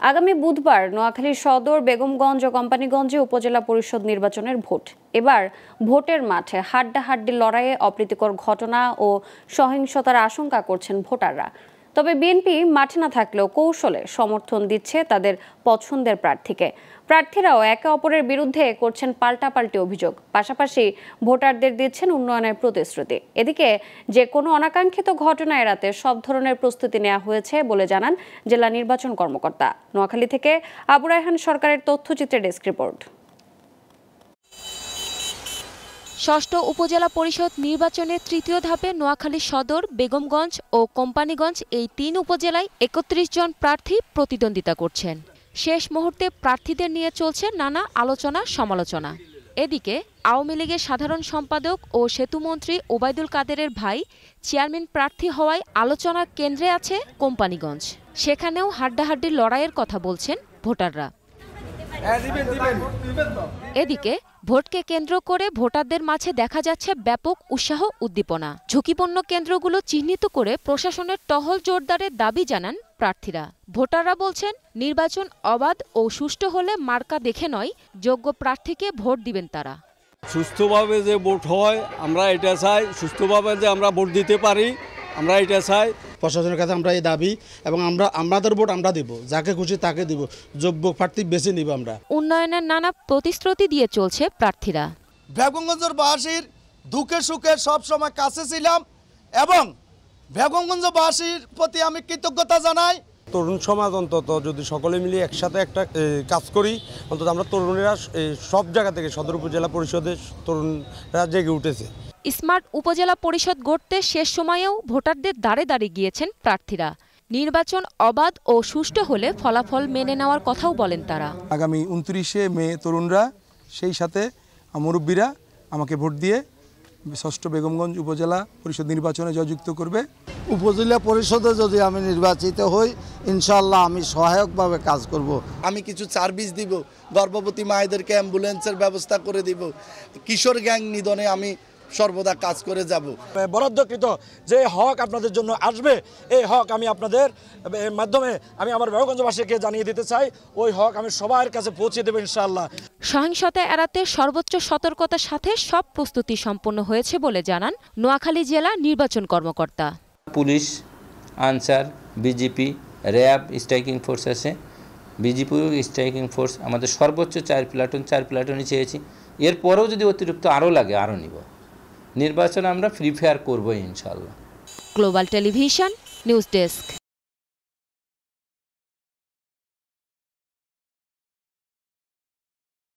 আগামী বুধবার নোয়াখালী সদর, বেগমগঞ্জ ও কোম্পানীগঞ্জে উপজেলা পরিষদ নির্বাচনের ভোট। এবার ভোটের মাঠে হাড্ডাহাড্ডি লড়াইয়ে অপ্রীতিকর ঘটনা ও সহিংসতার আশঙ্কা করছেন ভোটাররা। তবে বিএনপি মাঠে না থাকলেও কৌশলে সমর্থন দিচ্ছে তাদের পছন্দের প্রার্থীকে। প্রার্থীরাও একে অপরের বিরুদ্ধে করছেন পাল্টাপাল্টি অভিযোগ, পাশাপাশি ভোটারদের দিচ্ছেন উন্নয়নের প্রতিশ্রুতি। এদিকে যে কোনো অনাকাঙ্ক্ষিত ঘটনা এড়াতে সব ধরনের প্রস্তুতি নেওয়া হয়েছে বলে জানান জেলা নির্বাচন কর্মকর্তা। নোয়াখালী থেকে আবু রায়হান সরকারের তথ্যচিত্রে ডেস্ক রিপোর্ট। ষষ্ঠ উপজেলা পরিষদ নির্বাচনের তৃতীয় ধাপে নোয়াখালী সদর, বেগমগঞ্জ ও কোম্পানীগঞ্জ এই ৩ উপজেলায় ৩১ জন প্রার্থী প্রতিদ্বন্দ্বিতা করছেন। শেষ মুহূর্তে প্রার্থীদের নিয়ে চলছে নানা আলোচনা সমালোচনা। এদিকে আওয়ামী লীগের সাধারণ সম্পাদক ও সেতুমন্ত্রী ওবায়দুল কাদেরের ভাই চেয়ারম্যান প্রার্থী হওয়ায় আলোচনার কেন্দ্রে আছে কোম্পানীগঞ্জ। সেখানেও হাড্ডাহাড্ডি লড়াইয়ের কথা বলছেন ভোটাররা। এদিকে ভোটকে কেন্দ্র করে ভোটারদের মাঝে দেখা যাচ্ছে ব্যাপক উৎসাহ উদ্দীপনা। ঝুঁকিপূর্ণ কেন্দ্রগুলো চিহ্নিত করে প্রশাসনের টহল জোরদারের দাবি জানান প্রার্থীরা। ভোটাররা বলছেন, নির্বাচন অবাধ ও সুষ্ঠু হলে মার্কা দেখে নয়, যোগ্য প্রার্থীকে ভোট দিবেন তারা। সুষ্ঠুভাবে যে ভোট হয় আমরা এটা চাই, সুষ্ঠুভাবে যে আমরা ভোট দিতে পারি আমরা এটা চাই। প্রশাসনের কাছে আমরা এই দাবি, এবং আমাদের ভোট আমরা দিব, যাকে খুশি তাকে দিব, যোগ্য প্রার্থী বেছে নিব আমরা। উন্নয়নের নানা প্রতিশ্রুতি দিয়ে চলছে প্রার্থীরা। বেগমগঞ্জের বাসীর দুঃখে সুখে সবসময় কাছে ছিলাম এবং বেগমগঞ্জবাসীর প্রতি আমি কৃতজ্ঞতা জানাই। তরুণ সমাজ অন্তত যদি সকলে মিলে একসাথে একটা কাজ করি, অন্তত আমরা তরুণেরা সব জায়গা থেকে সদর উপজেলা পরিষদের তরুণরা জেগে উঠেছে। স্মার্ট উপজেলা পরিষদ গড়তে শেষ সময়েও ভোটারদের দাঁড়ে দাঁড়িয়ে গিয়েছেন প্রার্থীরা। নির্বাচন অবাধ ও সুষ্ঠু হলে ফলাফল মেনে নেওয়ার কথাও বলেন তারা। আগামী 29শে মে তরুণরা, সেই সাথে মুরব্বীরা আমাকে ভোট দিয়ে ষষ্ঠ বেগমগঞ্জ উপজেলা পরিষদ নির্বাচনে জয়যুক্ত করবে। উপজেলা পরিষদে যদি আমি নির্বাচিত হই, ইনশাআল্লাহ আমি সহায়কভাবে কাজ করব। আমি কিছু সার্ভিস দিব, গর্ভবতী মায়েদেরকে অ্যাম্বুলেন্সের ব্যবস্থা করে দিব, কিশোর গ্যাং নিধনে আমি সর্বদা কাজ করে যাব। বরাদ্দকৃত যে হক আপনাদের জন্য আসবে, এই হক আমি আপনাদের মাধ্যমে আমি আমার বেগমগঞ্জবাসীকে জানিয়ে দিতে চাই। ওই হক আমি সবার কাছে পৌঁছে দেব ইনশাআল্লাহ। সহিংসতা এড়াতে সর্বোচ্চ সতর্কতার সাথে সব প্রস্তুতি সম্পন্ন হয়েছে বলে জানান নোয়াখালী জেলা নির্বাচন কর্মকর্তা। Police, Ansar, BGP, RAB, striking force আছে, বিজিপি স্ট্রাইকিং ফোর্স আমাদের সর্বোচ্চ 4 প্লাটুনই চেয়েছি। এরপরেও যদি অতিরিক্ত আরও লাগে আরও নিব। নির্বাচন আমরা ফ্রি ফেয়ার করবো ইনশাআল্লাহ। Global television news desk.